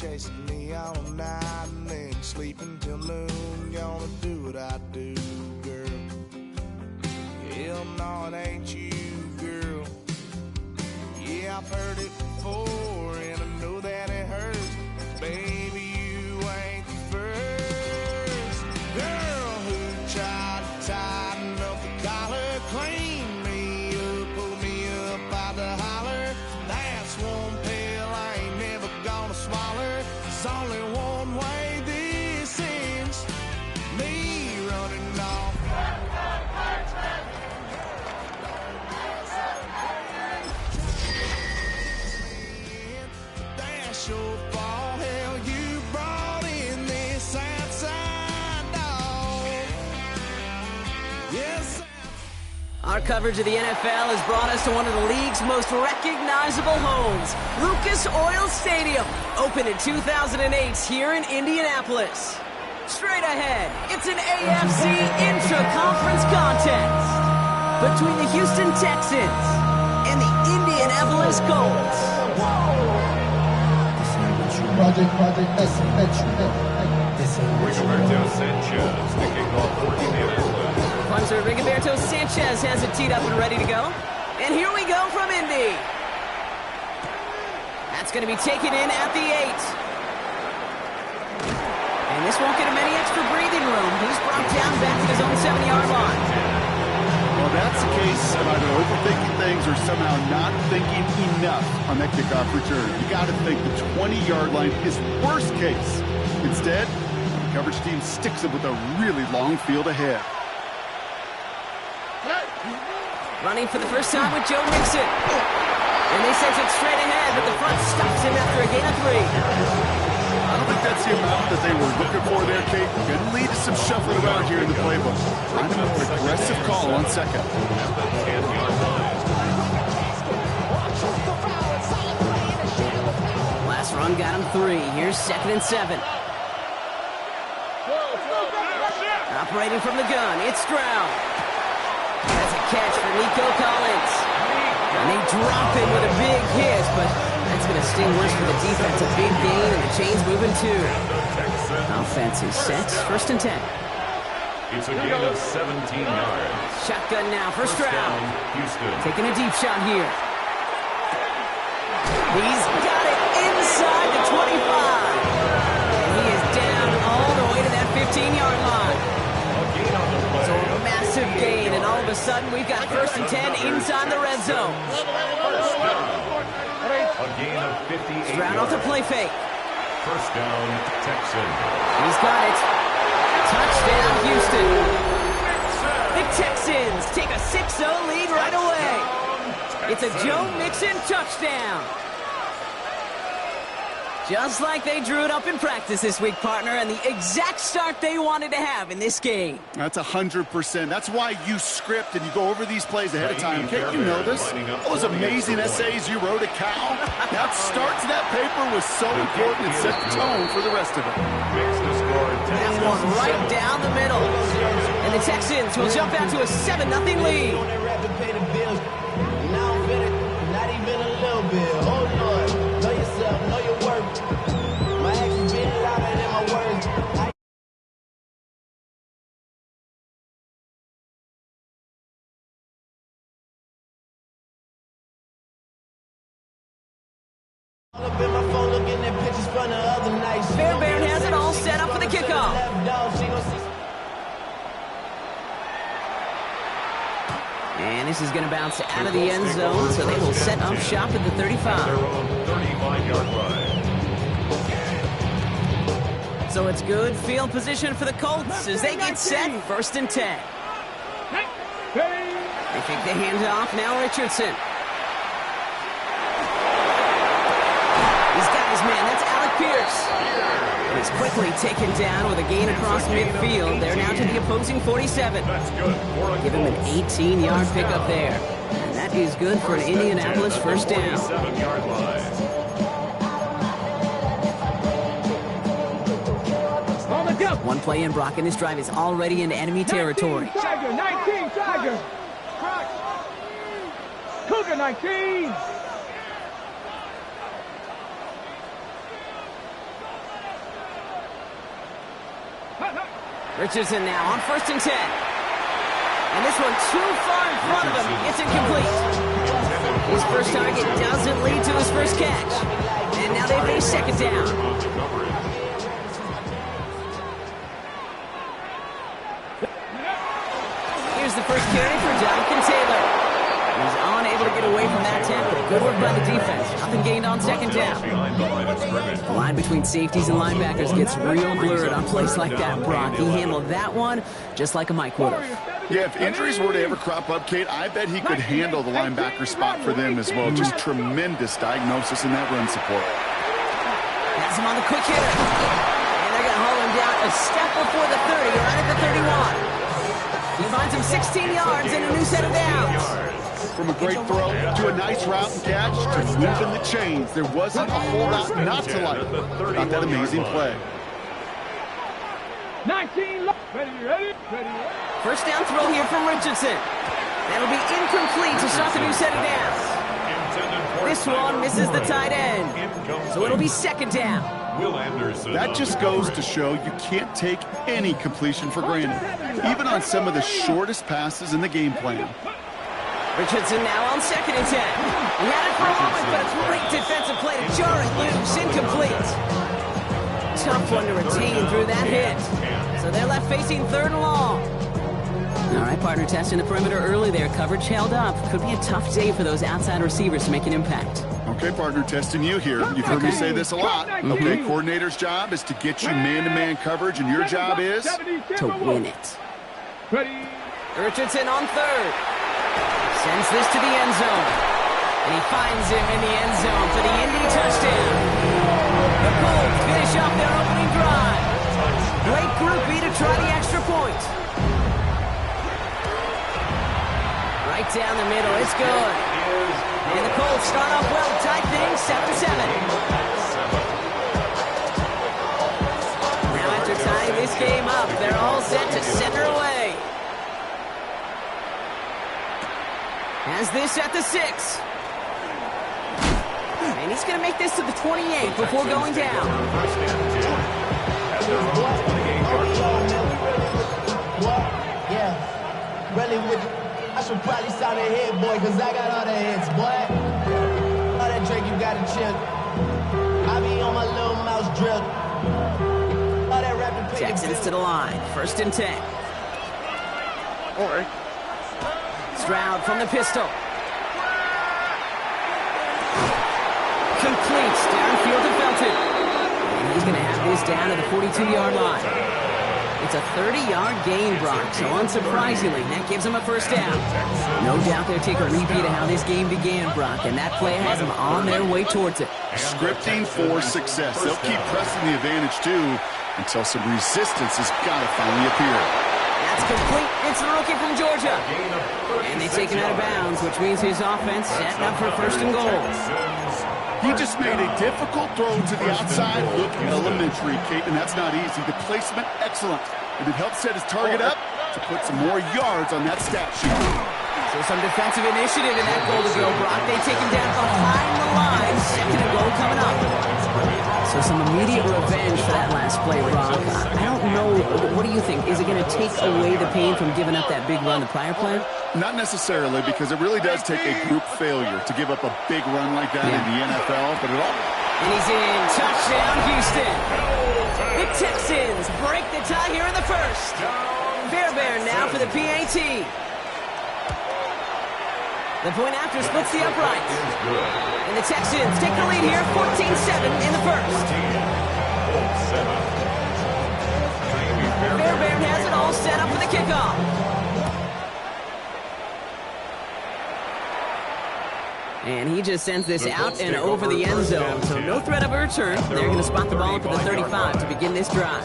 chasing me all night and then sleeping till noon. Gonna do what I do, girl. Hell no, it ain't you, girl. Yeah, I've heard it before, and I know that it hurts. Baby, you ain't the first girl who tried to tighten up the collar, clean me up, pull me up out the holler. That's one pill I ain't never gonna swallow. It's only one way this ends, me running off. That's your fault, hell, you brought in this outside dog. Yes, Our coverage of the NFL has brought us to one of the league's most recognizable homes, Lucas Oil Stadium, opened in 2008 here in Indianapolis. Straight ahead, it's an AFC intra-conference contest between the Houston Texans and the Indianapolis Colts. Rigoberto Sanchez kicking off for Indianapolis. Punter Rigoberto Sanchez has it teed up and ready to go. And here we go from Indy. That's going to be taken in at the 8. And this won't get him any extra breathing room. He's brought down back to his own 7-yard line. Well, that's the case of either overthinking things or somehow not thinking enough on that kickoff return. You got to think the 20-yard line is worst case. Instead, the coverage team sticks it with a really long field ahead. Running for the first time with Joe Mixon. And they send it straight ahead, but the front stops him after a gain of 3. I don't think that's the amount that they were looking for there, Kate. Going to lead to some shuffling around here in the playbook. Trying to make an aggressive call on second. Last run got him 3. Here's 2nd and 7. Operating from the gun, it's Stroud. That's a catch for Nico Collins. And they drop him with a big hit, but that's going to sting worse for the defense. A big gain, and the chain's moving too. Offense is set. 1st and 10. It's a gain of 17 yards. Shotgun now for Stroud. Houston. Taking a deep shot here. He's got it inside the 25. And he is down all the way to that 15-yard line. So a massive gain, and all of a sudden we've got 1st and 10 inside the red zone. A gain of 58 Stroud off the play fake. 1st down, Texans. He's got it. Touchdown, Houston. The Texans take a 6-0 lead right away. It's a Joe Mixon touchdown. Just like they drew it up in practice this week, partner, and the exact start they wanted to have in this game. That's 100%. That's why you script and you go over these plays ahead of time. Can't you know this? Those amazing essays you wrote at Cal. That start to that paper was so important and set the tone for the rest of it. That one right down the middle. And the Texans will jump out to a 7-0 lead. Not even a little bit. Oh, Lord. Know yourself, know your work. My actions been louder than my words. All up in my phone looking at pictures from the other night. Fairbairn has it all set up for the kickoff. And this is going to bounce out of the end zone, so they will set up shop at the 35. So it's good field position for the Colts as they get set. 1st and 10. They take the handoff. Now Richardson. He's got his man. That's Alec Pierce. And he's quickly taken down with a gain across midfield. They're now to the opposing 47. Give him an 18-yard pickup there. And that is good for an Indianapolis 1st down. One play in, Brock, and this drive is already into enemy territory. 19, Tiger. Cougar 19. Richardson now on 1st and 10. And this one too far in front of him. It's incomplete. His first target doesn't lead to his first catch. And now they face 2nd down. Here's the first carry for Jonathan Taylor. He's unable to get away from that tackle. Good work by the defense. Nothing gained on 2nd down. The line between safeties and linebackers gets real blurred on plays like that, Brock. He handled that one just like a Mike would have. Yeah, if injuries were to ever crop up, Kate, I bet he could handle the linebacker spot for them as well. Just tremendous diagnosis in that run support. Has him on the quick hitter. And they're going to haul him down a step before the 30, right at the 31. He finds him 16 yards and a new set of downs. From a great throw to a nice route and catch to moving the chains. There wasn't a whole lot not to like about that amazing play. 19, ready. First down throw here from Richardson. That'll be incomplete to start the new set of downs. This one misses the tight end. So it'll be 2nd down. That just goes to show you can't take any completion for granted, even on some of the shortest passes in the game plan. Richardson now on 2nd and 10. He had it for a moment, but a great defensive play to jar it loose. Incomplete. Tough one to retain through that hit. So they're left facing 3rd and long. All right, partner, testing the perimeter early there. Coverage held up. Could be a tough day for those outside receivers to make an impact. Okay, partner, testing you here. You've heard me say this a lot. Okay, coordinator's job is to get you man-to-man coverage, and your job is to win it. Richardson on 3rd. Sends this to the end zone. And he finds him in the end zone for the Indy touchdown. The Colts finish off their opening drive. Great groupie to try the extra point. Right down the middle. It's good. And the Colts start off well. Tight things, 7-7. Now after tying this game up, they're all set to center away. Has this at the 6. And he's going to make this to the 28 before going down. Yeah, really with you. I should probably sound a head, boy, because I got all the heads, boy. All that drink you got to chill. I be on my little mouse drill. All that rapping. Texans to the line. 1st and 10. Stroud from the pistol. Complete downfield to Felton. And he's going to have this down to the 42-yard line. It's a 30-yard gain, Brock, so unsurprisingly, that gives him a 1st down. No doubt they'll take a repeat of how this game began, Brock, and that play has them on their way towards it. Scripting for success. They'll keep pressing the advantage, too, until some resistance has got to finally appear. That's complete. It's the rookie from Georgia. And they take it out of bounds, which means his offense setting up for 1st and goal. He just made a difficult throw to the outside. Look elementary, Kate, and that's not easy. The placement, excellent. And it helped set his target up to put some more yards on that stat sheet. So some defensive initiative in that goal to go, Brock. They take him down behind the line. 2nd and goal coming up. So some immediate revenge for that last play, Brock. I don't know. What do you think? Is it going to take away the pain from giving up that big run the prior play? Not necessarily, because it really does take a group failure to give up a big run like that in the NFL, but it all... And he's in. Touchdown, Houston. The Texans break the tie here in the 1st. Fairbairn now for the PAT. The point after splits the uprights. And the Texans take the lead here, 14-7 in the 1st. Fairbairn has it all set up for the kickoff. And he just sends this out and over the end zone, so no threat of a return. They're going to spot the ball up at the 35 to begin this drive.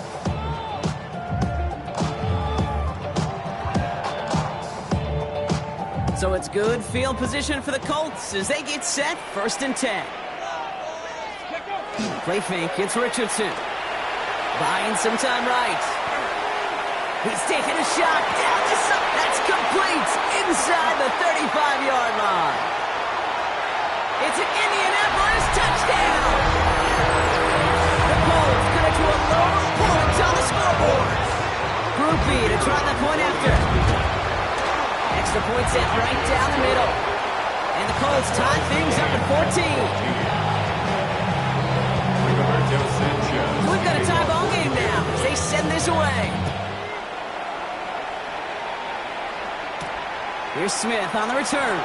So it's good field position for the Colts as they get set, 1st and 10. Play fake, it's Richardson. Buying some time right. He's taking a shot down the side. That's complete inside the 35-yard line. It's an Indianapolis touchdown. The Colts cut it to a low point on the scoreboard. groupie to try the point after. Extra point set right down the middle. And the Colts tie things up at 14. We've got a tie ball game now as they send this away. Here's Smith on the return.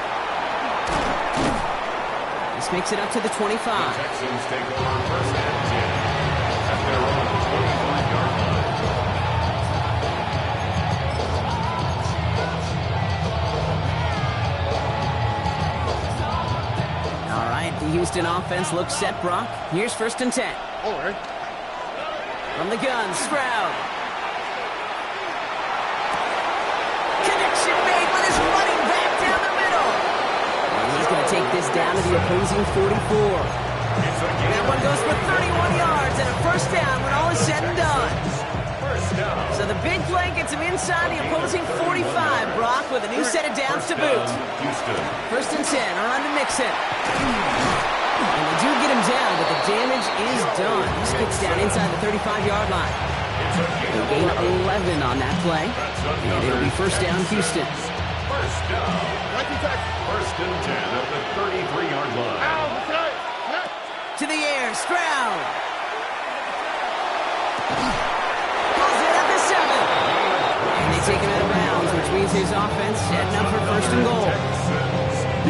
This makes it up to the 25. The Texans take over first and 10 at their own 25-yard line. All right, the Houston offense looks set, Brock. Here's first and 10. All right. From the gun, Stroud. Connection made with his running back down the middle. And he's going to take this down to the opposing 44. That one goes for 31 yards and a first down when all is said and done. So the big play gets him inside the opposing 45, Brock, with a new set of downs to boot. First and 10, a run to Mixon. And they do get him down, but the damage is done. He skips down inside the 35-yard line. They gain 11 on that play, and it'll be first down, Houston. First down. First and 10 at the 33-yard line. To the air, Stroud. Pulls it at the 7. And they take him out of bounds, which means his offense setting up for first and goal.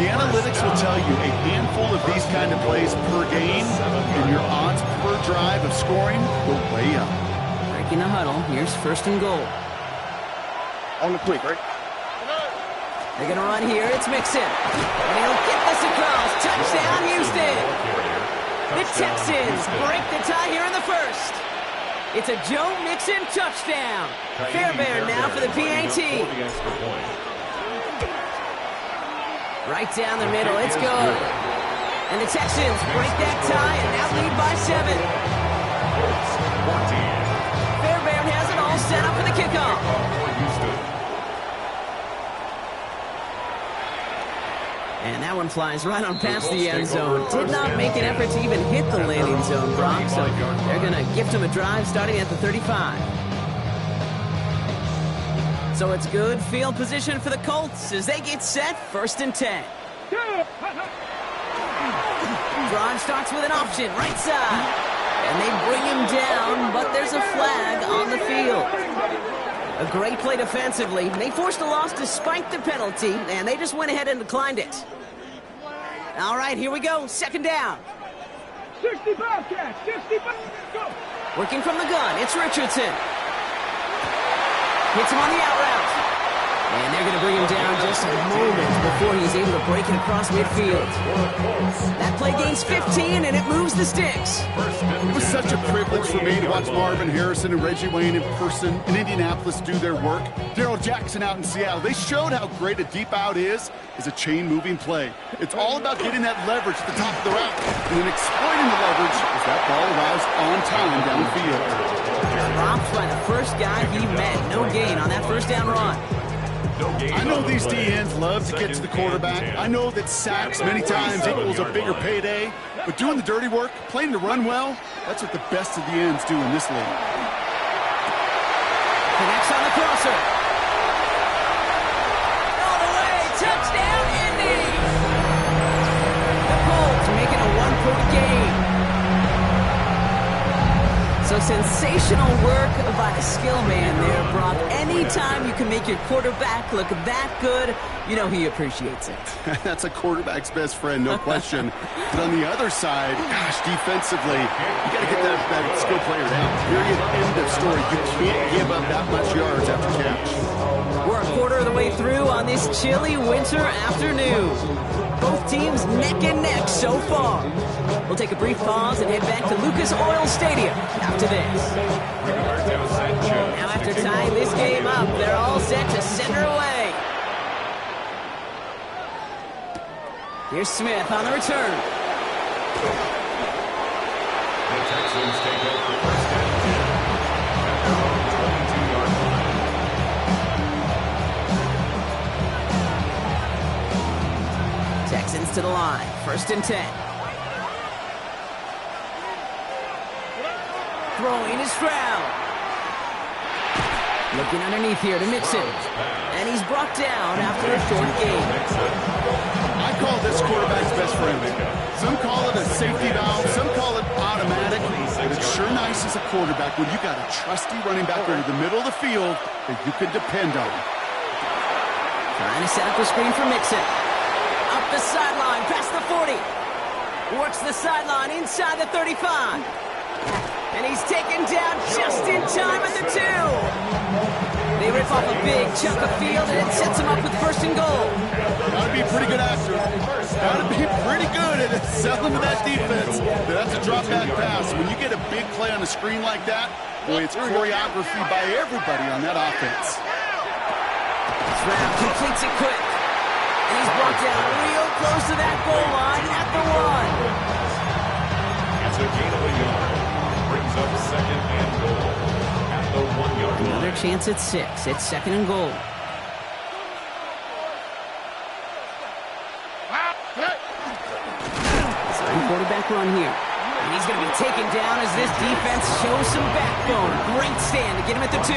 The analytics will tell you a handful of these kind of plays per game, and your odds per drive of scoring go way up. Breaking the huddle, here's first and goal. On the quick, right? They're going to run here, it's Mixon. And he'll get this across. Touchdown, Houston. The Texans break the tie here in the first. It's a Joe Mixon touchdown. Fairbairn now for the PAT. Right down the middle, it's good. And the Texans break that tie and now lead by 7. Fairbairn has it all set up for the kickoff. And that one flies right on past the end zone. Did not make an effort to even hit the landing zone, Brock, so they're going to gift him a drive starting at the 35. So it's good field position for the Colts as they get set, first and 10. Drive starts with an option, right side. And they bring him down, but there's a flag on the field. A great play defensively. They forced a loss despite the penalty, and they just went ahead and declined it. All right, here we go, second down. 65 catch, 65, go. Working from the gun, it's Richardson. Hits him on the out route. And they're going to bring him down just a moment before he's able to break it across midfield. That play gains 15, and it moves the sticks. It was such a privilege for me to watch Marvin Harrison and Reggie Wayne in person in Indianapolis do their work. Darrell Jackson out in Seattle. They showed how great a deep out is a chain-moving play. It's all about getting that leverage at the top of the route and then exploiting the leverage as that ball arrives on time downfield. Dropped by the first guy he met. No gain on that first down run. I know these DNs love to get to the quarterback. I know that sacks many times equals a bigger payday. But doing the dirty work, playing to run well, that's what the best of the ends do in this league. Connects on the crosser. All the way, touchdown, Indy! The Colts making a one-point game. So sensational work by the skill man there, Brock. Anytime you can make your quarterback look that good, you know he appreciates it. That's a quarterback's best friend, no question. But on the other side, gosh, defensively, you got to get that skill player down. Period, end of story. You can't give up that much yards after catch. We're a quarter of the way through on this chilly winter afternoon. Both teams neck and neck so far. We'll take a brief pause and head back to Lucas Oil Stadium after this. Now after tying this game up, they're all set to send her away. Here's Smith on the return. The Texans take over first and 10 at their own 22-yard line. Texans to the line, first and 10. Throwing is Stroud. Looking underneath here to Mixon. And he's brought down after a short gain. I call this quarterback's best friend. Some call it a safety valve, some call it automatic, but it's sure nice as a quarterback when you got a trusty running back over the middle of the field that you can depend on. Trying to set up a screen for Mixon. Up the sideline, past the 40. Works the sideline inside the 35. And he's taken down just in time at the 2. They rip off a big chunk of field, and it sets him up with first and goal. Gotta be pretty good actor. Gotta be pretty good at selling to that defense. That's a drop back pass. When you get a big play on the screen like that, boy, it's choreography by everybody on that offense. Stroud completes it quick. And he's brought down real close to that goal line at the 1. It's a gain of a yard. Brings up second and goal at the 1-yard line. Another chance at 6. It's second and goal. Second quarterback run here. And he's going to be taken down as this defense shows some backbone. Great stand to get him at the 2.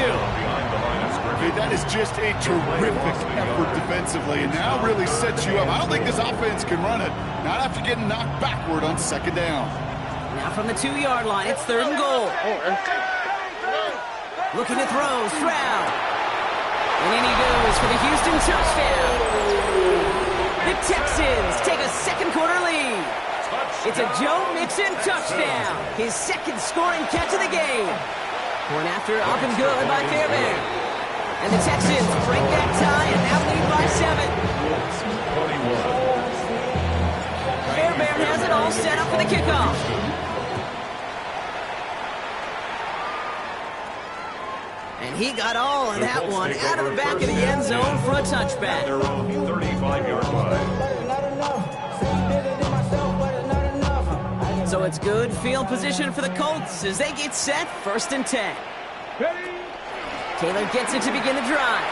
Okay, that is just a terrific effort defensively, and now really sets you up. I don't think this offense can run it, not after getting knocked backward on second down. Now from the 2-yard line, it's third and goal. Looking to throw, Stroud. And in he goes for the Houston touchdown. The Texans take a second quarter lead. It's a Joe Mixon touchdown. His second scoring catch of the game. Point after up and good by Fairbairn. And the Texans break that tie and now lead by 7. Fairbairn has it all set up for the kickoff. And he got all of that one out of the back of the end zone for a touchback. Their own 35-yard line. So it's good field position for the Colts as they get set, first and 10. Taylor gets it to begin the drive.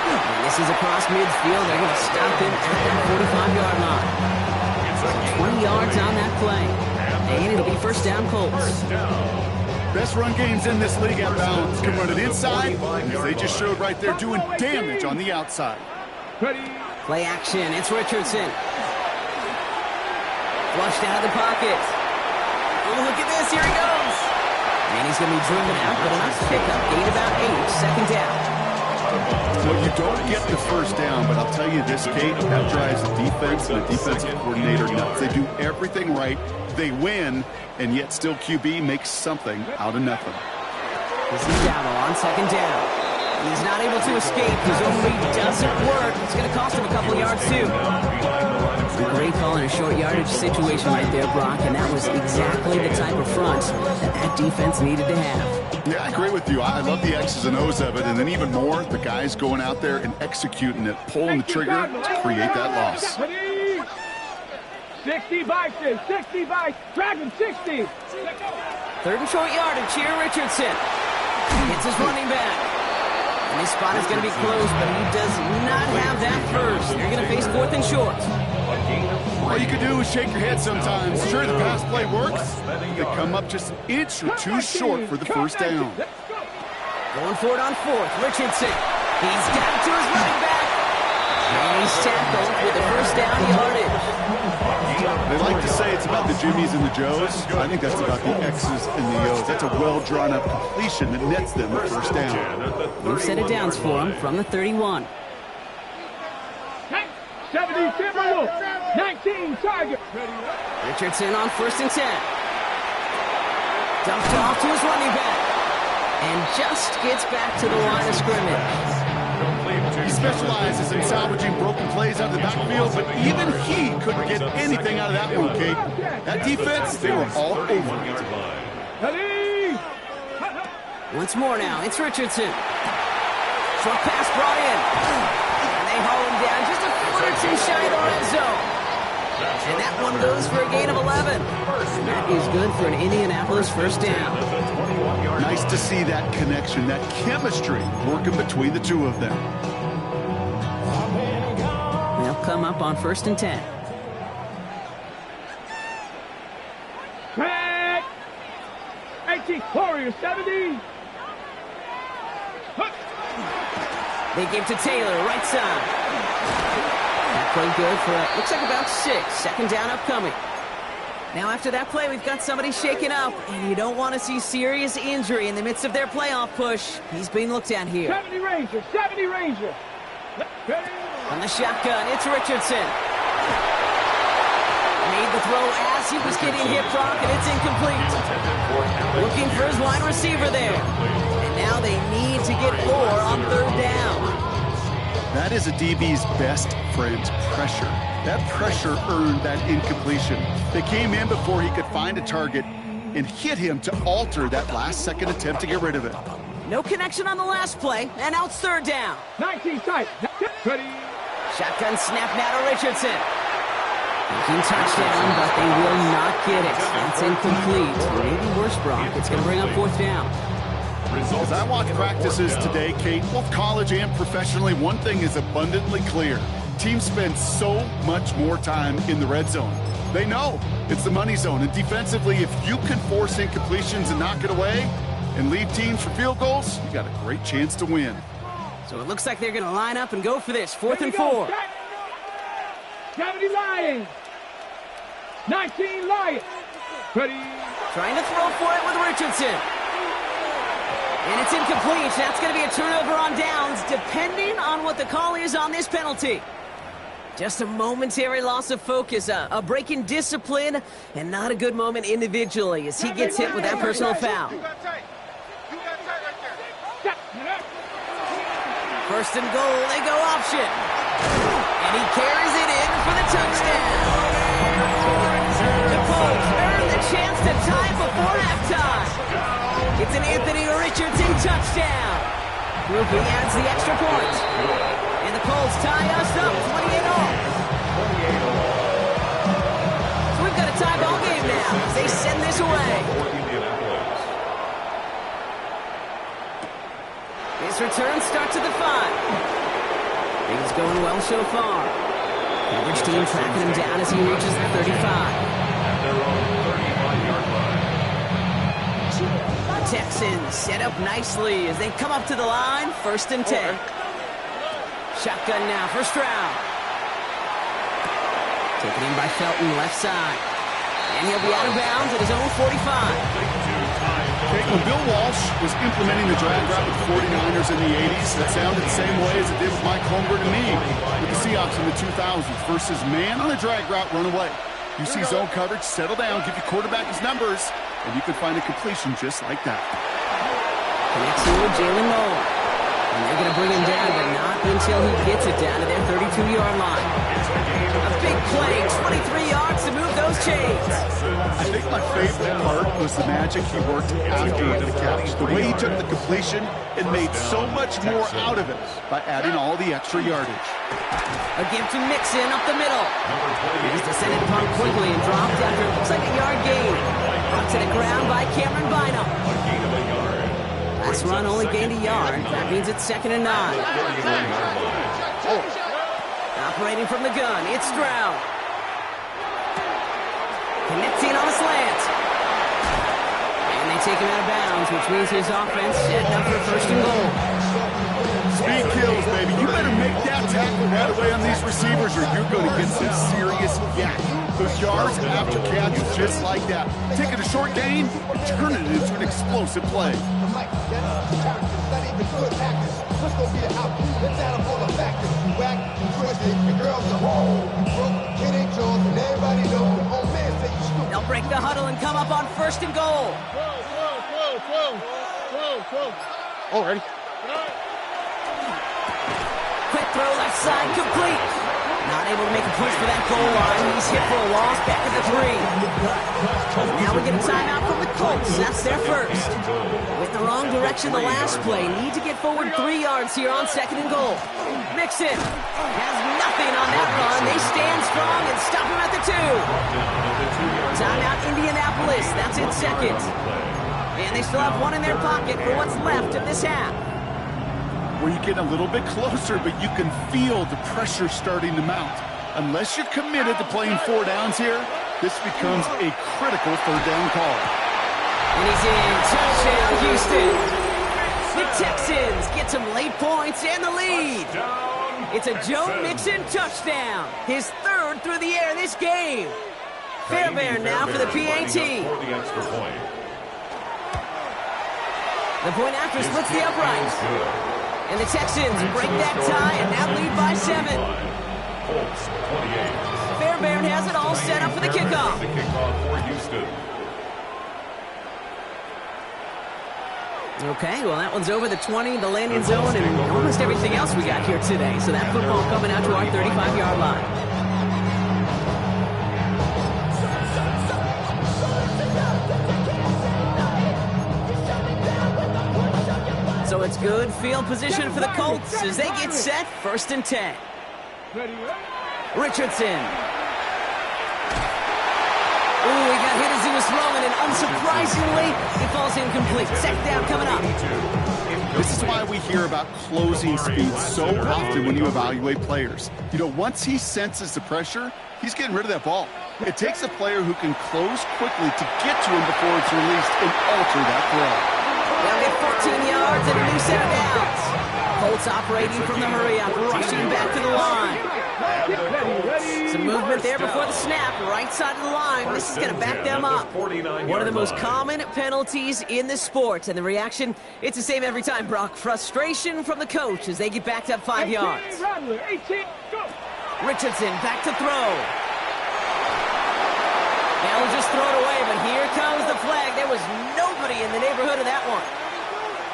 And this is across midfield. They're going to stop him at the 45-yard line. 20 yards on that play. And it'll be first down Colts. Best run games in this league at bounds can run it inside, as they just showed right there, doing damage on the outside. Play action. It's Richardson. Flushed out of the pocket. Oh, look at this. Here he goes. And he's going to be driven out, but a nice pickup. Gain about 8. Second down. Well, you don't get the first down, but I'll tell you this, Kate, that drives the defense and the defensive coordinator nuts. They do everything right. They win, and yet still QB makes something out of nothing. This is Dowdle on second down. He's not able to escape. His own read doesn't work. It's going to cost him a couple yards, too. A great call in a short yardage situation right there, Brock, and that was exactly the type of front that defense needed to have. Yeah, I agree with you. I love the X's and O's of it, and then even more, the guys going out there and executing it, pulling the trigger to create that loss. 60 by 60 by Dragon 60. Third and short yardage here, Richardson. Hits his running back. And his spot is going to be close, but he does not have that first. They're going to face fourth and short. All you can do is shake your head sometimes. Sure, the pass play works. They come up just an inch or two short for the first down. Going for it on fourth, Richardson. He's got it to his running back. And he's tackled with the first down yardage. They like to say it's about the Jimmies and the Joes. I think that's about the X's and the O's. That's a well-drawn-up completion that nets them the first down. New set of downs for him from the 31. 70 Timberwolves, 19 Tiger. Richardson on first and 10. Dumped off to his running back. And just gets back to the line of scrimmage. He specializes in salvaging broken plays out of the backfield, but even he couldn't get anything out of that one, Kate. That defense, they were all over it. Once more now, it's Richardson. Short pass brought in. And they haul him down just a foot or two shy of the red zone. And that one goes for a gain of 11. That is good for an Indianapolis first down. Nice to see that connection, that chemistry working between the two of them. They'll come up on first and 10. Back. 18 Warriors. Ranger 70. They give to Taylor, right side. That play good for, looks like about 6. Second down upcoming. Now after that play, we've got somebody shaken up, and you don't want to see serious injury in the midst of their playoff push. He's being looked at here. 70 Ranger, 70 Ranger. On the shotgun, it's Richardson. Made the throw as he was getting hip rock, and it's incomplete. Looking for his wide receiver there. And now they need to get more on third down. That is a DB's best friend, pressure. That pressure earned that incompletion. They came in before he could find a target and hit him to alter that last-second attempt to get rid of it. No connection on the last play, and now it's third down. 19 tight. Ready. Shotgun snap now to Richardson. Thinking touchdown, but they will not get it. That's incomplete. Maybe worse, Brock. It's going to bring up fourth down. As I watch practices today, Kate, both college and professionally, one thing is abundantly clear. Teams spend so much more time in the red zone. They know it's the money zone. And defensively, if you can force incompletions and knock it away and lead teams for field goals, you got a great chance to win. So it looks like they're going to line up and go for this. Fourth and 4. 70 Lions. 19 Lions. Ready. Trying to throw for it with Richardson. And it's incomplete. That's going to be a turnover on downs, depending on what the call is on this penalty. Just a momentary loss of focus, a break in discipline, and not a good moment individually as he gets hit with that personal foul. First and goal, they go option. And he carries it in for the touchdown. The Colts earn the chance to tie before halftime. It's an Anthony Richardson touchdown. Rookie adds the extra point. And the Colts tie us up 28-all. So we've got a tie ball game now as they send this away. His return starts at the 5. Things going well so far. Coverage team tracking him down as he reaches the 35. Texans set up nicely as they come up to the line, first and 10. Shotgun now for Stroud. Taken in by Felton, left side. And he'll be out of bounds at his own 45. When Bill Walsh was implementing the drag route with the 49ers in the 80s, that sounded the same way as it did with Mike Holmgren and me with the Seahawks in the 2000s versus man on the drag route, run away. You see zone coverage, settle down, give your quarterback his numbers, and you can find a completion just like that. Connects here with Jalen Noel. And they're going to bring him down, but not until he gets it down to their 32-yard line. A big play, 23 yards to move those chains. I think my favorite part was the magic he worked after the catch. The way he took the completion and made so much more out of it by adding all the extra yardage. A give to Mixon up the middle. He's descended punt quickly and dropped after it looks like a yard gain. Brought to the ground by Cameron Bynum. Last run only gained a yard. That means it's 2nd and 9. Operating from the gun, it's Stroud. Connecting on a slant. And they take him out of bounds, which means his offense setting up for first and goal. Speed kills, baby. You better make that tackle right away on these receivers or you're going to get some serious yak. Those yards after catch just like that. Taking a short gain and turning it into an explosive play. They'll break the huddle and come up on first and goal. Already. Quick throw left side, complete. Not able to make a push for that goal line. He's hit for a loss, back at the 3. Now we get a timeout from the Colts. That's their first. With the wrong direction the last play. Need to get forward 3 yards here on 2nd and goal. Mixon has nothing on that run. They stand strong and stop him at the 2. Timeout Indianapolis. That's in 2nd. And they still have one in their pocket for what's left of this half. Where you get a little bit closer, but you can feel the pressure starting to mount. Unless you're committed to playing 4 downs here, this becomes a critical 3rd down call. And he's in. Touchdown, Houston. The Texans get some late points and the lead. It's a Joe Mixon touchdown. His third through the air this game. Fairbairn now for the PAT. The point after splits the uprights. And the Texans break that tie and now lead by 7. Fairbairn has it all set up for the kickoff. The kickoff for Houston. Okay, well, that one's over the 20, the landing zone, and almost everything else we got here today. So that football coming out to our 35-yard line. So it's good field position for the Colts as they get set, 1st and 10. Richardson. Ooh, he got hit as he was throwing, and unsurprisingly, he falls incomplete. Second down coming up. This is why we hear about closing speed so often when you evaluate players. You know, once he senses the pressure, he's getting rid of that ball. It takes a player who can close quickly to get to him before it's released and alter that throw. They'll get 14 yards and a new set of downs. Colts operating from the hurry-up, rushing back to the line. Some movement there before the snap, right side of the line. This is going to back them up. One of the most common penalties in the sport, and the reaction, it's the same every time, Brock. Frustration from the coach as they get backed up 5 yards. Richardson back to throw. Now we'll just throw it away, but here comes the flag. There was nobody in the neighborhood of that one.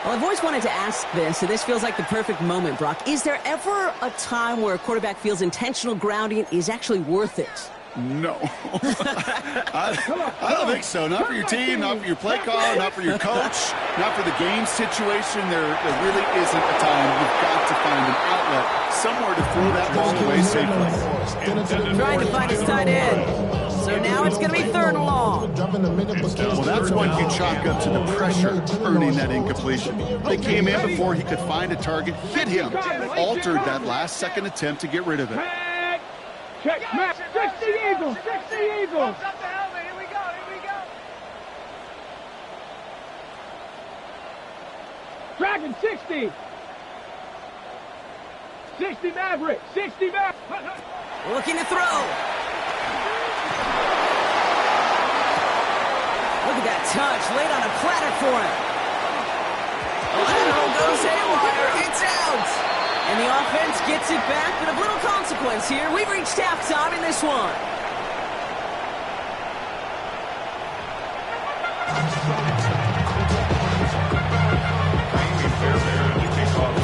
Well, I've always wanted to ask this, so this feels like the perfect moment, Brock. Is there ever a time where a quarterback feels intentional grounding is actually worth it? No. I don't think so. Not for your team, not for your play caller, not for your coach, not for the game situation. There really isn't a time. You've got to find an outlet, somewhere to throw that ball away safely. Trying to find his tight end. So now it's going to be 3rd and long. Well, that's one you chalk up to the pressure earning that incompletion. They came in before he could find a target, hit him, altered that last-second attempt to get rid of it. Check, Matt. 60 Eagles. 60 Eagles. Here we go. Dragon 60. 60 Maverick. 60 Maverick. Looking to throw. Look at that touch. Laid on a platter for him. Lateral goes haywire. It's out. And the offense gets it back, but of little consequence here. We've reached halftime in this one.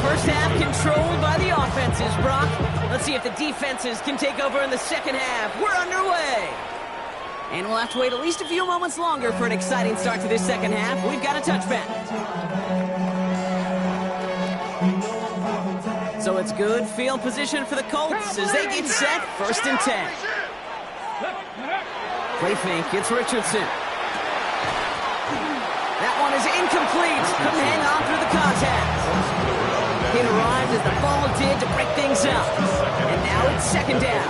First half controlled by the offenses, Brock. Let's see if the defenses can take over in the second half. We're underway. And we'll have to wait at least a few moments longer for an exciting start to this second half. We've got a touchback. So it's good field position for the Colts as they get set, 1st and 10. Play fake, it's Richardson. That one is incomplete. Couldn't hang on through the contact. It arrived as the ball did to break things up. And now it's 2nd down.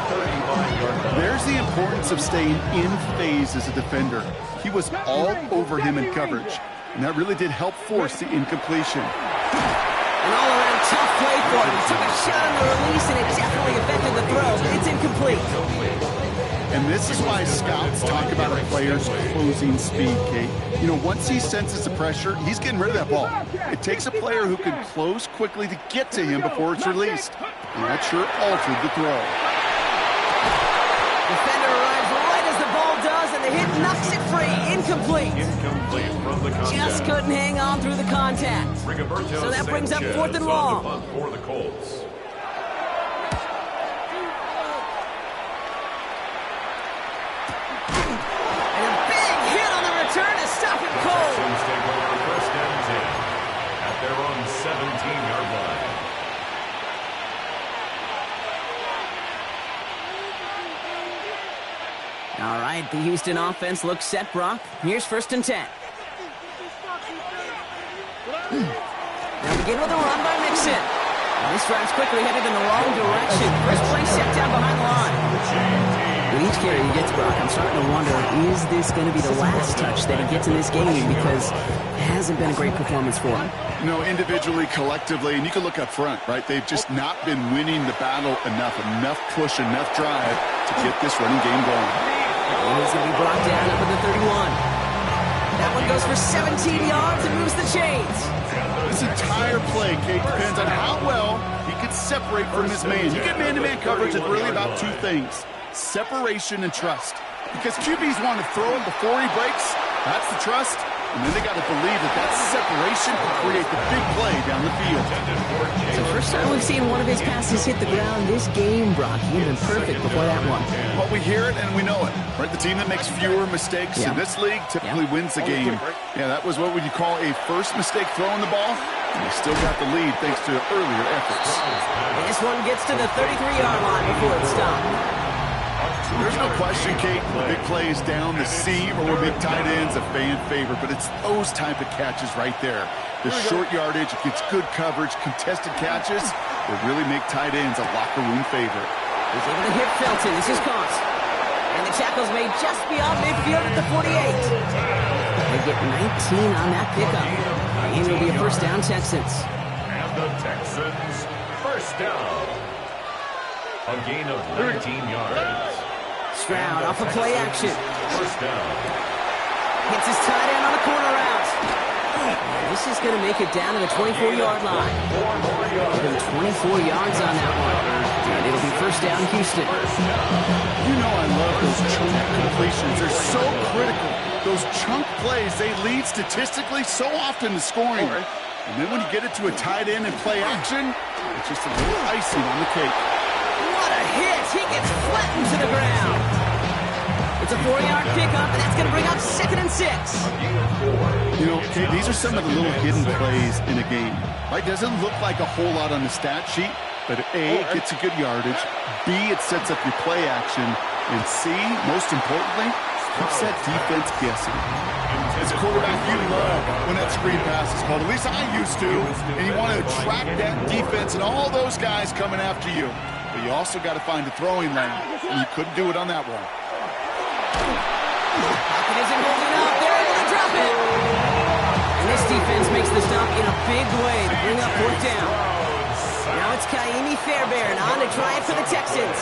There's the importance of staying in phase as a defender. He was all over him in coverage, and that really did help force the incompletion. An all-around tough play for him. He took a shot on the release, and it definitely affected the throw, but it's incomplete. And this is why scouts talk about a player's closing speed, Kate. You know, once he senses the pressure, he's getting rid of that ball. It takes a player who can close quickly to get to him before it's released. And that sure altered the throw. Defender arrives right as the ball does, and the hit knocks it free. Incomplete. Incomplete from the contact. Just couldn't hang on through the contact. So that brings up 4th and long. For the Colts. And a big hit on the return to stop him cold. Texans take over 1st and 10 at their own 17-yard line. All right, the Houston offense looks set, Brock. Here's 1st and 10. Now begin with a run by Mixon. This drive's quickly headed in the wrong direction. First play set down behind the line. With each carry he gets, Brock, I'm starting to wonder, is this going to be the last touch that he gets in this game? Because it hasn't been a great performance for him. You know, individually, collectively, and you can look up front, right? They've just not been winning the battle enough push, enough drive to get this running game going. And he's going to be brought down up at the 31. That one goes for 17 yards and moves the chains. This entire play, Kate, depends on how well he can separate from his man. You get man-to-man coverage, it's really about two things: separation and trust. Because QBs want to throw him before he breaks. That's the trust. And then they got to believe that separation can create the big play down the field. It's the first time we've seen one of his passes hit the ground this game, Brock. He'd been perfect before that one. Well, we hear it and we know it, right? The team that makes fewer mistakes in this league typically wins the game. Yeah, that was what would you call a first mistake throwing the ball. And they still got the lead thanks to earlier efforts. This one gets to the 33-yard line before it's stopped. There's no question, Kate, big plays down the seam or big tight ends a fan favorite, but it's those type of catches right there. The short yardage, it gets good coverage, contested catches that really make tight ends a locker room favorite. He's able to hit Felton. This is caught. And the tackle's made just beyond midfield at the 48. They get 19 on that pickup. And it'll be a first down, Texans. And the Texans first down. A gain of 19 yards. Stroud off of play action. First down. Hits his tight end on the corner out. This is going to make it down to the 24-yard line. Give him 24 yards on that one. And it'll be first down, Houston. You know I love those chunk completions. They're so critical. Those chunk plays, they lead statistically so often to scoring. And then when you get it to a tight end and play action, it's just a little icing on the cake. What a hit! He gets flattened to the ground. It's a 4-yard pickup, and that's going to bring up 2nd and 6. You know, Kate, these are some of the little hidden plays in a game. Right? Doesn't look like a whole lot on the stat sheet, but A, it gets a good yardage. B, it sets up your play action. And C, most importantly, keeps that defense guessing. As a quarterback, you love when that screen pass is called. At least I used to. And you want to attract that defense and all those guys coming after you. But you also got to find the throwing lane. And you couldn't do it on that one. Pocket isn't holding up. They're able to drop it. And this defense makes the stop in a big way to bring up 4th down. Now it's Kaimi Fairbairn on to try it for the Texans.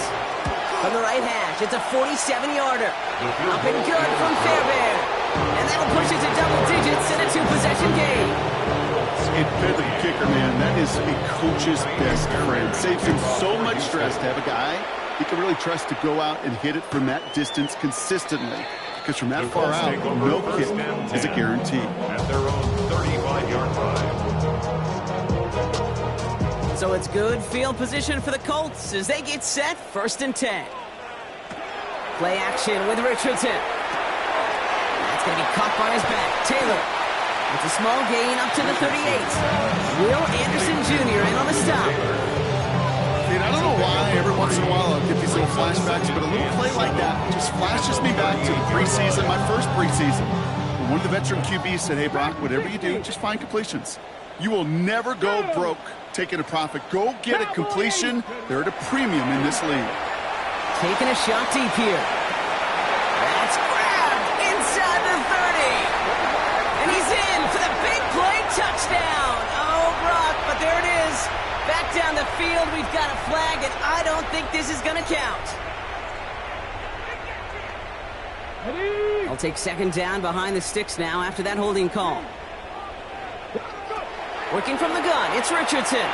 From the right hash, it's a 47-yarder. Up and good from Fairbairn. And that'll push it to double digits in a 2-possession game. And the kicker, man, that is a coach's best friend. Saves him so much stress to have a guy he can really trust to go out and hit it from that distance consistently. Because from that far out, no kick is a guarantee. At their own 35-yard line. So it's good field position for the Colts as they get set 1st and 10. Play action with Richardson. That's going to be caught by his back. Taylor. It's a small gain up to the 38. Will Anderson Jr. in on the stop. And I don't know why every once in a while I'll get these little flashbacks, but a little play like that just flashes me back to the preseason, my first preseason. One of the veteran QBs said, hey, Brock, whatever you do, just find completions. You will never go broke taking a profit. Go get a completion. They're at a premium in this league. Taking a shot deep here. That's grabbed inside the 30. And he's in for the big play touchdown. Oh, Brock, but there it is. Back down the field, we've got a flag, and I don't think this is going to count. I'll take 2nd down behind the sticks now after that holding call. Working from the gun, it's Richardson. He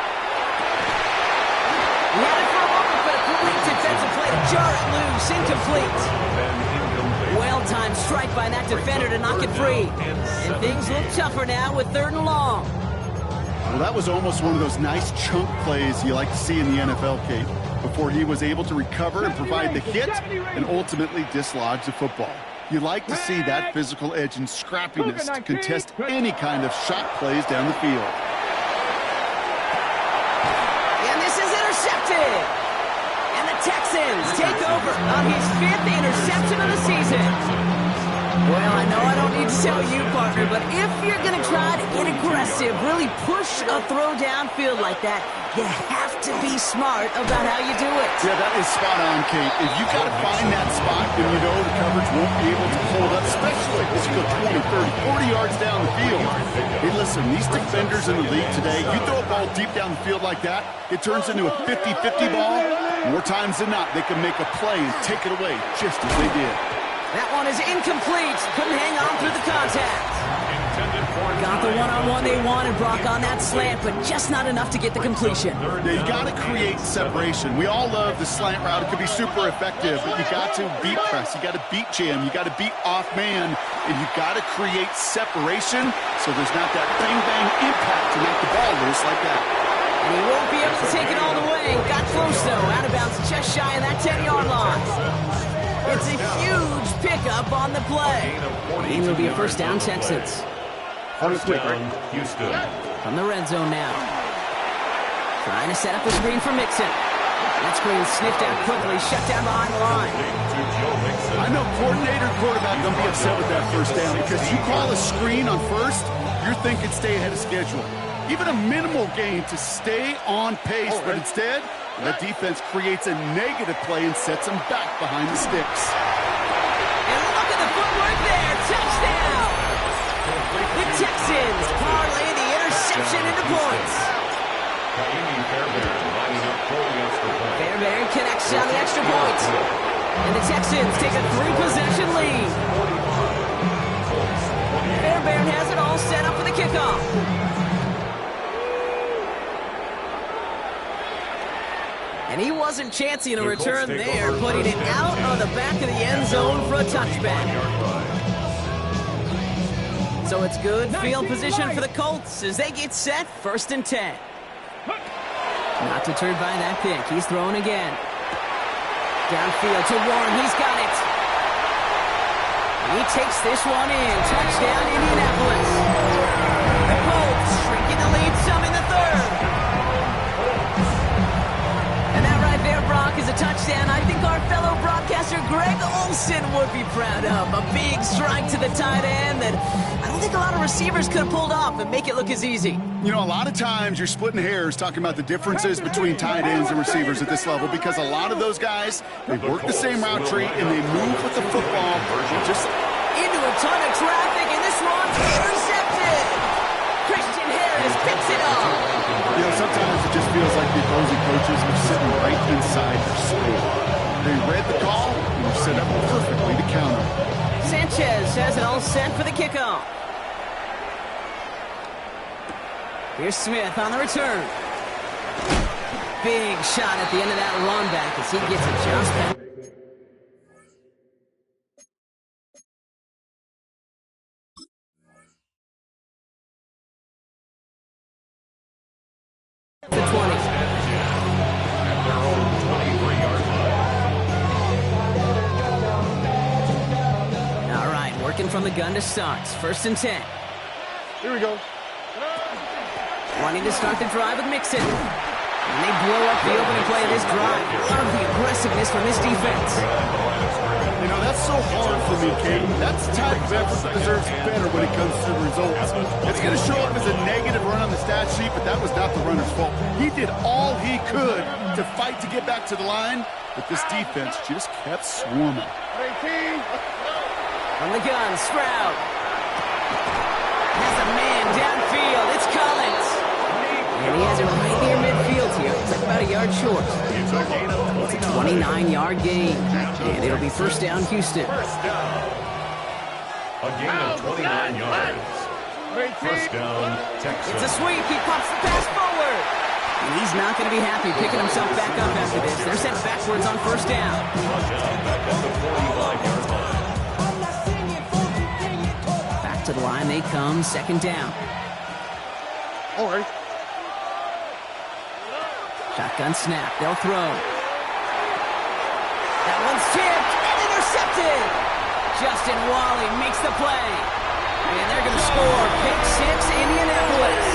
had it for a moment, but a great defensive play to jar it loose, incomplete. Well-timed strike by that defender to knock it free. And things look tougher now with 3rd and long. Well, that was almost one of those nice chunk plays you like to see in the NFL, Kate, before he was able to recover and provide the hit and ultimately dislodge the football. You like to see that physical edge and scrappiness to contest any kind of shot plays down the field. And this is intercepted. And the Texans Texans take over on his 5th interception of the season. Well, I know I don't need to tell you, partner, but if you're going to try to get aggressive, really push a throw downfield like that, you have to be smart about how you do it. Yeah, that is spot on, Kate. If you got to find that spot, then you know the coverage won't be able to hold up, especially as you go 20, 30, 40 yards down the field. Hey, listen, these defenders in the league today, you throw a ball deep down the field like that, it turns into a 50-50 ball. More times than not, they can make a play and take it away just as they did. That one is incomplete. Couldn't hang on through the contact. Got the one-on-one they wanted, Brock, on that slant, but just not enough to get the completion. Yeah, you got to create separation. We all love the slant route. It can be super effective, but you got to beat press. You got to beat jam. You got to beat off man, and you got to create separation so there's not that bang-bang impact to make the ball loose like that. And he won't be able to take it all the way. Got close, though. Out of bounds, just shy of that 10-yard line. It's a huge pickup on the play. And it'll be a first down, Texans. First down, Houston. From the red zone now. Trying to set up the screen for Mixon. That screen sniffed out quickly, shut down behind the line. I know coordinator and quarterback don't be upset with that first down because you call a screen on first, you're thinking stay ahead of schedule. Even a minimal gain to stay on pace, but instead, that defense creates a negative play and sets them back behind the sticks. And look at the footwork there. Touchdown! The Texans parlay the interception into points. Fairbairn connects on the extra point. And the Texans take a 3-possession lead. Fairbairn has it all set up for the kickoff. And he wasn't chancing a return there, putting it out on the back of the end zone for a touchback. So it's good field position for the Colts as they get set 1st and 10. Not deterred by that pick. He's throwing again. Downfield to Warren. He's got it. He takes this one in. Touchdown, Indianapolis. The Colts shrinking the lead some in the 3rd. And that right there, Brock, is a touchdown I think our fellow broadcaster Greg Olsen would be proud of. A big strike to the tight end that I don't think a lot of receivers could have pulled off and make it look as easy. You know, a lot of times you're splitting hairs talking about the differences between tight ends and receivers at this level because a lot of those guys, they work the same route tree and they move with the football just into a ton of traffic, and this one intercepted. Christian Harris picks it up. You know, sometimes it just feels like the opposing coaches are sitting right inside their school. They read the call and were set up perfectly to counter. Sanchez has it all set for the kickoff. Here's Smith on the return. Big shot at the end of that run back as he gets it just back. The 20. At their own 23-yard line. All right, working from the gun to start. 1st and 10. Here we go. Wanting to start the drive with Mixon. And they blow up the opening play of this drive. Love the aggressiveness from this defense. You know, that's so hard for me, Kate. That's the type of effort that deserves better when it comes to the results. It's going to show up as a negative run on the stat sheet, but that was not the runner's fault. He did all he could to fight to get back to the line, but this defense just kept swarming. 18. From the gun, Stroud. Has a man downfield. It's Collins. And he has it right near midfield here. It's like about a yard short. It's a 29-yard gain. And it'll be 1st down, Houston. First down. A gain of 29 yards. First down, Texans. It's a sweep. He pops the pass forward. And he's not going to be happy picking himself back up after this. They're sent backwards on 1st down. Touchdown back at the 45-yard line. Back to the line they come, 2nd down. All right. Shotgun snap. They'll throw. That one's tipped and intercepted. Justin Wally makes the play. And they're going to score. Pick 6, Indianapolis.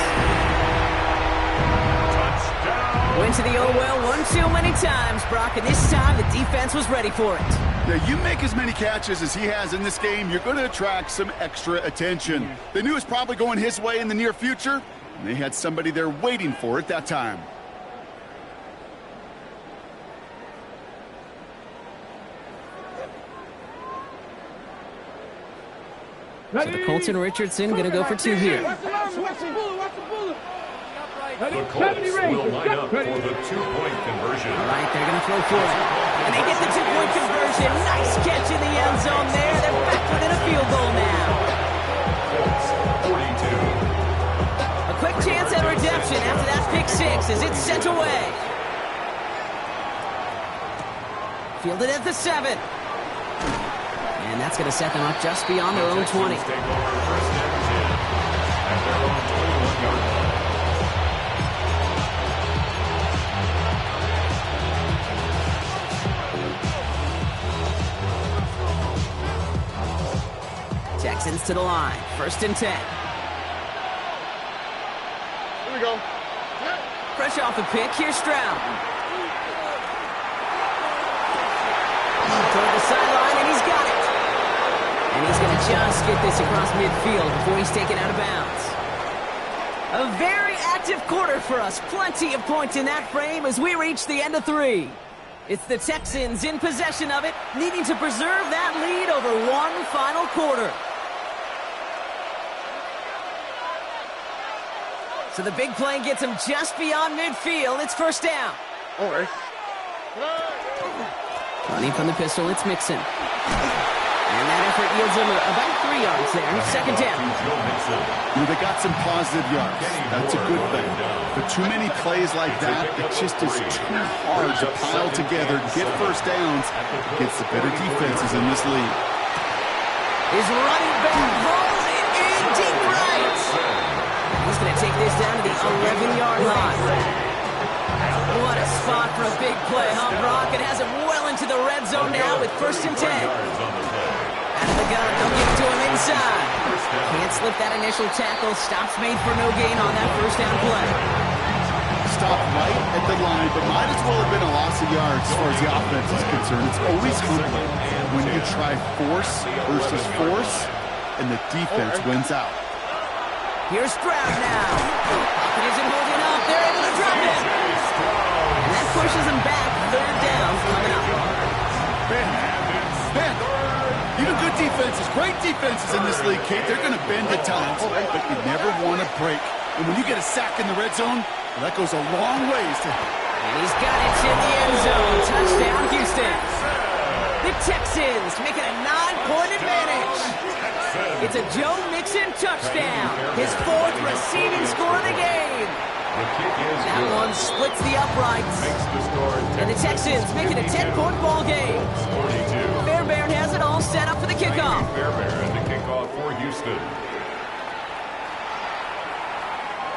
Touchdown, Went to the oh well one too many times, Brock, and this time the defense was ready for it. Yeah, you make as many catches as he has in this game, you're going to attract some extra attention. They knew it was probably going his way in the near future, and they had somebody there waiting for it that time. So the Colts and Richardson going to go for two here. The Colts will line up for the two-point conversion. All right, they're going to throw for it. And they get the two-point conversion. Nice catch in the end zone there. They're back within a field goal now. Colts 42. A quick chance at redemption after that pick six as it's sent away. Fielded at the 7. And that's going to set them up just beyond their own 20. Take over first and 10 at their own 21-yard line. Texans to the line. First and 10. Here we go. Fresh off the pick, here's Stroud. Toward the sideline, and he's got it. And he's going to just get this across midfield before he's taken out of bounds. A very active quarter for us. Plenty of points in that frame as we reach the end of 3. It's the Texans in possession of it, needing to preserve that lead over one final quarter. So the big play gets him just beyond midfield. It's first down. All right. Running from the pistol, it's Mixon. And that effort yields him about 3 yards there. Second down. They got some positive yards. That's a good thing. But too many plays like that, it just is too hard to pile together, get first downs against the better defenses in this league. His running back rolls it in deep right. He's going to take this down to the 11-yard line. What a spot for a big play, huh, Brock? It has him well into the red zone now with first and 10. Out of the gun, they'll give it to him inside. Can't slip that initial tackle. Stops made for no gain on that first down play. Stop right at the line, but might as well have been a loss of yards as far as the offense is concerned. It's always humbling when you try force versus force, and the defense wins out. Here's Stroud now. Pocket isn't holding up. They're able to drop it. And that pushes him back. Third down coming up. Man, even good defenses, great defenses in this league, Kate, they're going to bend at times, but you never want to break. And when you get a sack in the red zone, well, that goes a long ways to... And he's got it in the end zone. Touchdown, Houston. The Texans make it a 9-point advantage. It's a Joe Mixon touchdown. His 4th receiving score of the game. That one splits the uprights. And the Texans make it a 10-point ball game. Fairbairn has it all set up for the kickoff. Fairbairn, the kickoff for Houston.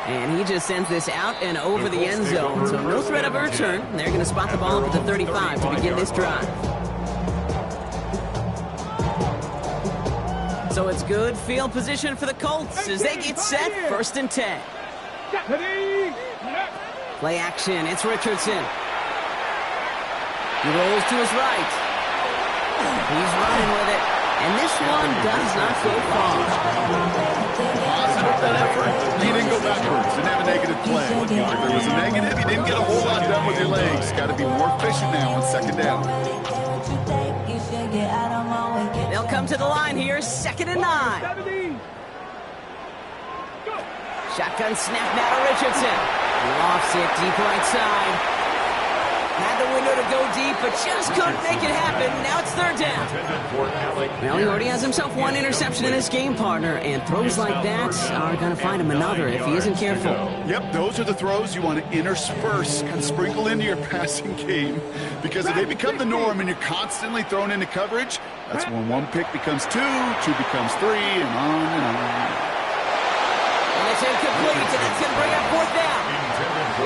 And he just sends this out and over the end zone. So no threat of a return. They're going to spot the ball up at the 35 to begin this drive. So it's good field position for the Colts as they get set. First and 10. Play action. It's Richardson. He rolls to his right. He's running with it. And this one does not go far. Positive that effort. He didn't go backwards. Didn't have a negative play. If there was a negative, he didn't get a whole lot done with your legs. Got to be more efficient now on second down. They'll come to the line here, 2nd and 9. Shotgun snap now to Richardson. Lofts it deep right side. Had the window to go deep, but just couldn't make it happen. Now it's 3rd down. Well, he already has himself 1 interception in this game, partner, and throws like that are going to find him another if he isn't careful. Yep, those are the throws you want to intersperse, kind of sprinkle into your passing game, because if they become the norm and you're constantly thrown into coverage, that's when 1 pick becomes 2, 2 becomes 3, and on and on. And it's incomplete, and that's going to bring up 4th down. You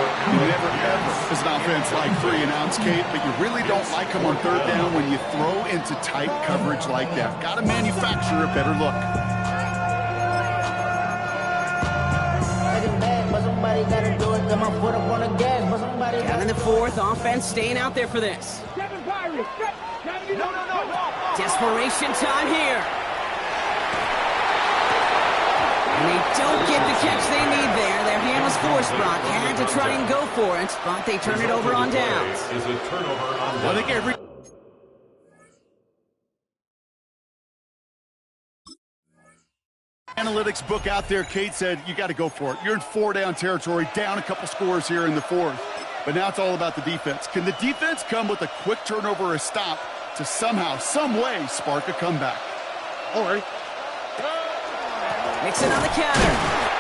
never ever, as an offense, like 3 and outs, Kate, but you really don't like them on 3rd down when you throw into tight coverage like that. Got to manufacture a better look. But somebody gotta do it, got my foot up on the gas, but somebody Down in the fourth, offense staying out there for this. Desperation time here. And they don't get the catch they need there. Their hand was forced, Brock. Had to try and go for it, but they turn it over on downs. Is a turnover on I think every analytics book out there, Kate said, you got to go for it. You're in 4-down territory, down a couple scores here in the fourth. But now it's all about the defense. Can the defense come with a quick turnover or a stop to somehow, some way, spark a comeback? All right. Mixon on the counter.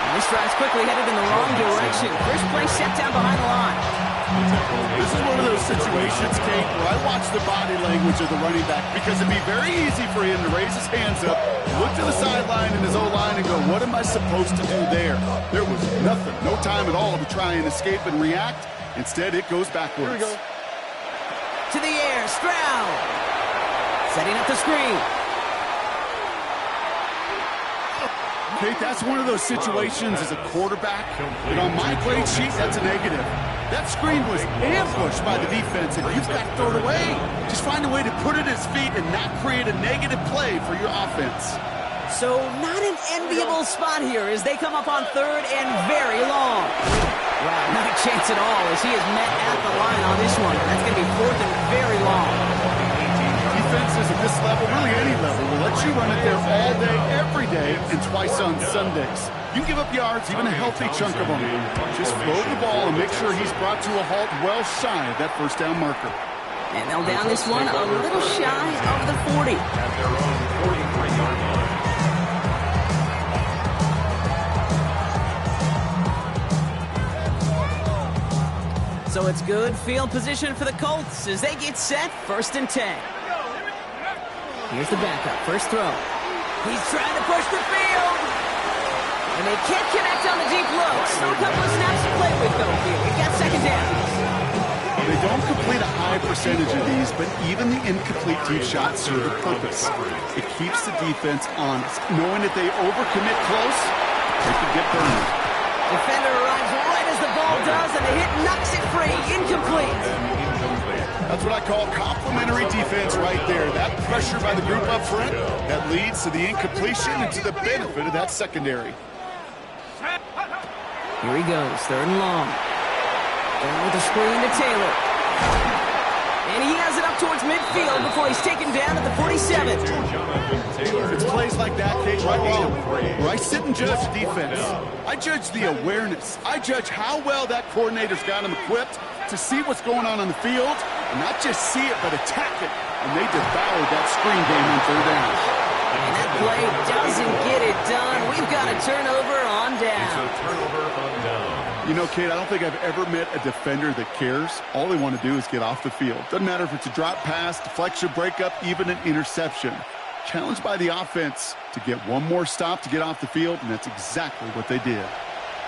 And this drive's quickly headed in the wrong direction. First play set down behind the line. This is one of those situations, Kate, where I watch the body language of the running back because it'd be very easy for him to raise his hands up, look to the sideline in his O-line and go, what am I supposed to do there? There was nothing, no time at all to try and escape and react. Instead, it goes backwards. Here we go. To the air, Stroud. Setting up the screen. Kate, that's one of those situations as a quarterback, and on my grade sheet, that's a negative. That screen was ambushed by the defense, and you've got to throw it away. Just find a way to put it at his feet and not create a negative play for your offense. So not an enviable spot here as they come up on third and very long. Wow, not a chance at all as he is met at the line on this one. That's going to be fourth and very long. Defenses at this level, really any level, will let you run it there all day, every day, and twice on Sundays. You can give up yards, even a healthy chunk of them. Just throw the ball and make sure he's brought to a halt well shy of that first down marker. And they'll down this one a little shy of the 40. at their own 43-yard line. So it's good field position for the Colts as they get set, 1st and 10. Here's the backup, first throw. He's trying to push the field. And they can't connect on the deep look. Still a couple of snaps to play with, though, here. We've got 2nd down. They don't complete a high percentage of these, but even the incomplete deep shots serve a purpose. It keeps the defense honest, knowing that they overcommit close, they could get burned. Defender arrives right as the ball does, and the hit knocks it free. Incomplete. That's what I call complimentary defense right there. That pressure by the group up front, that leads to the incompletion and to the benefit of that secondary. Here he goes, 3rd and long. Going with the screen to Taylor. And he has it up towards midfield before he's taken down at the 47. It's plays like that, Kate, right along, where I sit and judge defense. I judge the awareness. I judge how well that coordinator's got him equipped to see what's going on the field, and not just see it, but attack it. And they devoured that screen game on 3rd down. And that play doesn't get it done. We've got a turnover on down. It's a turnover on down. You know, Kate, I don't think I've ever met a defender that cares. All they want to do is get off the field. Doesn't matter if it's a drop pass, deflection, breakup, even an interception. Challenged by the offense to get one more stop to get off the field, and that's exactly what they did.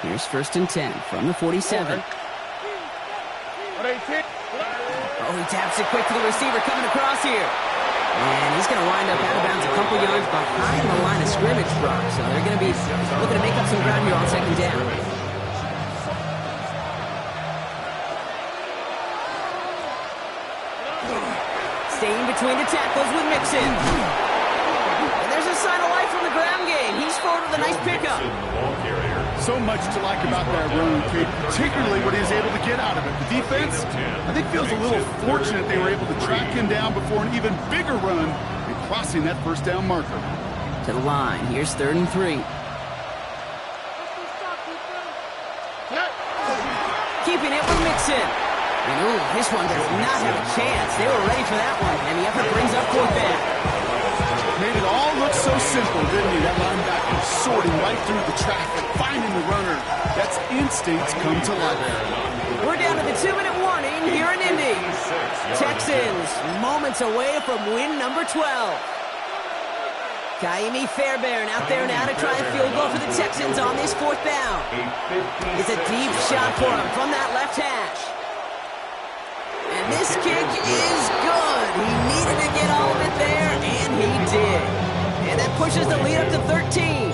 Here's 1st and 10 from the 47. Oh, he taps it quick to the receiver coming across here. And he's going to wind up out of bounds a couple yards behind the line of scrimmage, Brock. So they're going to be looking to make up some ground here on 2nd down. Staying between the tackles with Mixon. And there's a sign of life from the ground game. He's forward with a nice pickup. So much to like about that run, Kate, particularly what he was able to get out of it. The defense, I think, feels a little fortunate they were able to track him down before an even bigger run and crossing that 1st down marker. To the line. Here's 3rd and 3. Keeping it with Mixon. And ooh, this one does not have a chance. They were ready for that one, and the effort brings up 4th down. Made it all look so simple, didn't he? That linebacker sorting right through the traffic, finding the runner. That's instincts come to life. We're down to the 2-minute warning here in Indy. Texans moments away from win number 12. Kaimi Fairbairn out there now to try a field goal for the Texans on this 4th down. It's a deep shot for him from that left hash. And this kick is good. He needed to get all of it there, and he did. And that pushes the lead up to 13.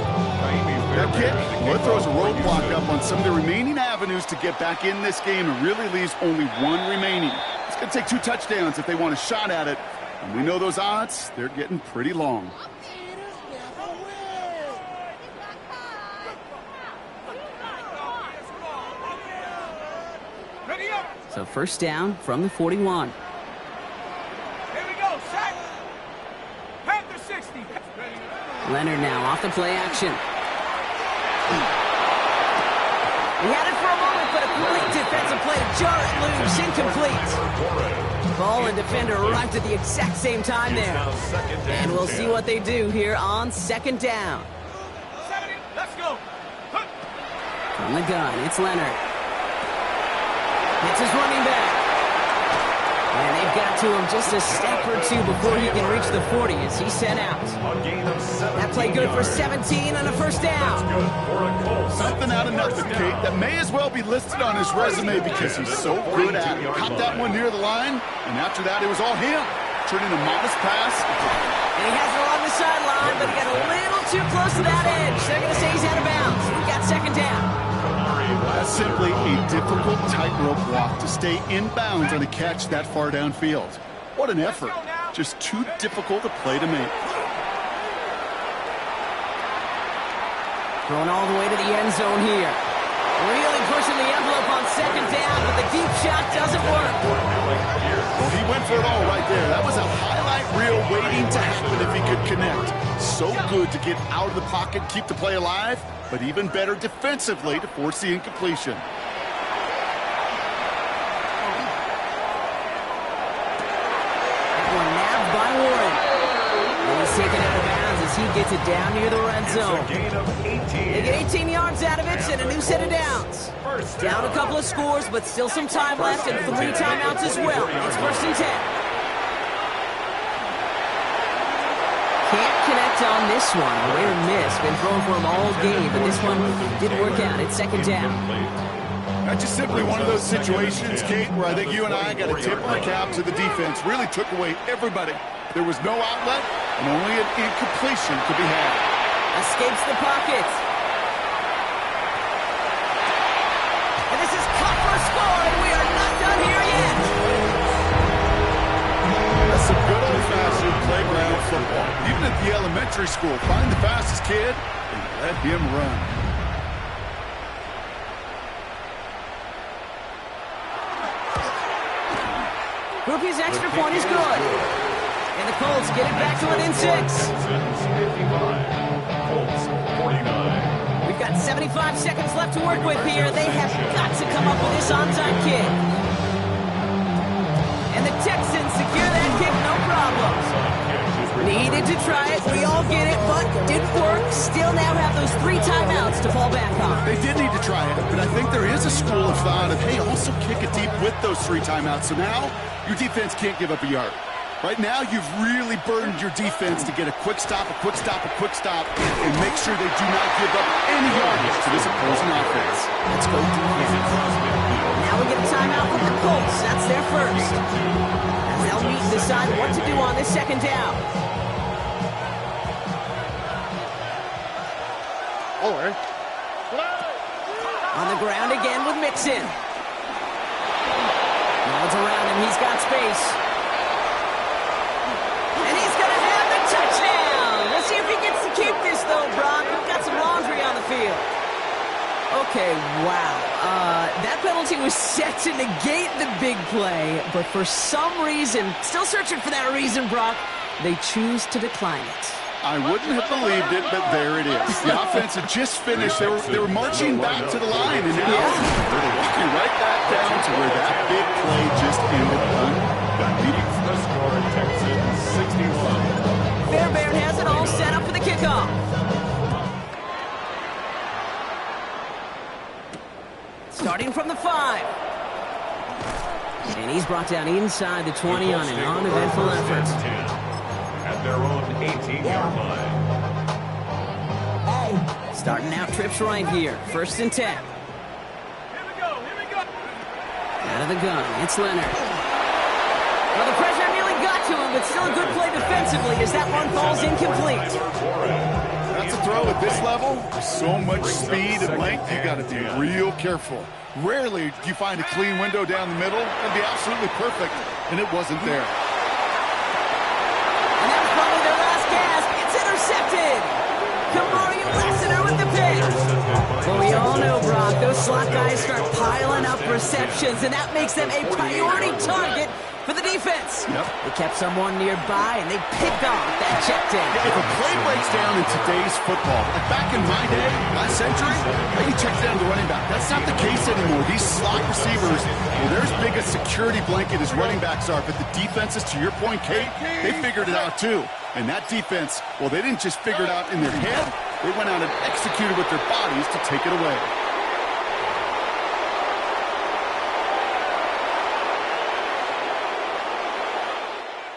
That kick, well, it throws a roadblock up on some of the remaining avenues to get back in this game and really leaves only one remaining. It's going to take 2 touchdowns if they want a shot at it. And we know those odds, they're getting pretty long. So first down from the 41. Here we go, set. Panther 60. Leonard now off the play action. He had it for a moment, but a great defensive play to jar it loose. Incomplete. Ball and defender arrived at the exact same time there. And we'll see what they do here on second down. 70, let's go. From the gun, it's Leonard. It's his running back. And they've got to him just a step or two before he can reach the 40 as he sent out. That play good for 17 on a first down. Something out of nothing, Kate, that may as well be listed on his resume because he's so good at it. Caught that one near the line, and after that it was all him. Turning a modest pass. And he has it along the sideline, but he got a little too close to that edge. They're going to say he's out of bounds. We got second down. That's simply a difficult tightrope walk to stay in bounds on a catch that far downfield. What an effort. Just too difficult a play to make. Going all the way to the end zone here. Really pushing the envelope on second down, but the deep shot doesn't work. Well, he went for it all right there. That was a highlight reel waiting to happen if he could connect. So good to get out of the pocket, keep the play alive, but even better defensively to force the incompletion. That one nabbed by Warren. And he's taken out of bounds as he gets it down near the red zone. They get 18 yards out of it and a new set of downs. Down a couple of scores, but still some time left and 3 timeouts as well. It's first and 10. Can't connect on this one. A rare miss. Been thrown for him all game, but this one didn't work out. It's second down. That's just simply one of those situations, Kate, where I think you and I got to tip our cap to the defense. Really took away everybody. There was no outlet, and only an incompletion could be had. Escapes the pocket. And this is caught for a score, and we are not done here yet. That's some good old-fashioned playground football. Even at the elementary school, find the fastest kid and let him run. Groupie's extra point is good. And the Colts get it back to within 6. Texans 55, Colts 49. We've got 75 seconds left to work with here. They have got to come up with this onside kick. And the Texans secure that kick, no problem. Needed to try it. We all get it, but didn't work. Still now have those 3 timeouts to fall back on. They did need to try it, but I think there is a school of thought of, hey, also kick it deep with those 3 timeouts. So now your defense can't give up a yard. Right now, you've really burdened your defense to get a quick stop, a quick stop, a quick stop, and make sure they do not give up any yardage to this opposing offense. Let's go defense. Now we get a timeout from the Colts. That's their first. And they'll meet and decide what to do on this second down. On the ground again with Mixon. Nods around him. He's got space. And he's going to have the touchdown. We'll see if he gets to keep this, though, Brock. We've got some laundry on the field. Okay, wow. That penalty was set to negate the big play, but for some reason, still searching for that reason, Brock, they choose to decline it. I wouldn't have believed it, but there it is. The offense had just finished. They were marching back to the line, and now they're walking right back down to where that big play just ended. The score, Texans 61. Fairbairn has it all set up for the kickoff. Starting from the 5. And he's brought down inside the 20 on an uneventful effort. At their own 18-yard line. Starting out trips right here. First and 10. Here we go. Out of the gun, it's Leonard. Well, the pressure nearly got to him, but still a good play defensively as that one falls incomplete. That's a throw at this level, with so much speed and length, you got to be real careful. Rarely do you find a clean window down the middle. It'd be absolutely perfect, and it wasn't there. And that was probably their last gasp. It's intercepted. Kamari Lassiter with the pick. Well, we all know, Brock, those slot guys start piling up receptions, and that makes them a priority target for the defense. Yep. They kept someone nearby, and they picked off that check down. If a play breaks down in today's football, like back in my day, last century, maybe check down the running back. That's not the case anymore. These slot receivers, well, they're as big a security blanket as running backs are, but the defenses, to your point, Kate, they figured it out too. And that defense, well, they didn't just figure it out in their head. They went out and executed with their bodies to take it away.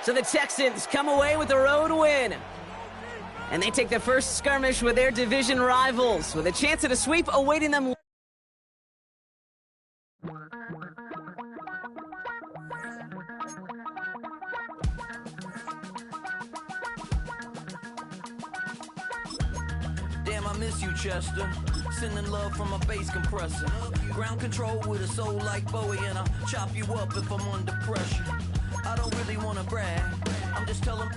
So the Texans come away with a road win. And they take the first skirmish with their division rivals, with a chance at a sweep awaiting them. Damn, I miss you, Chester. Sending love from a bass compressor. Ground control with a soul like Bowie, and I'll chop you up if I'm under pressure. I don't really want to brag. I'm just telling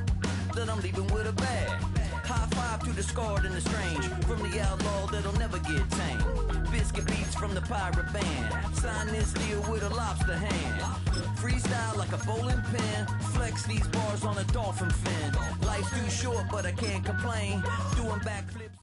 that I'm leaving with a bag. High five to the scarred and the strange. From the outlaw that'll never get tamed. Biscuit beats from the pirate band. Sign this deal with a lobster hand. Freestyle like a bowling pin. Flex these bars on a dolphin fin. Life's too short, but I can't complain. Doing backflips.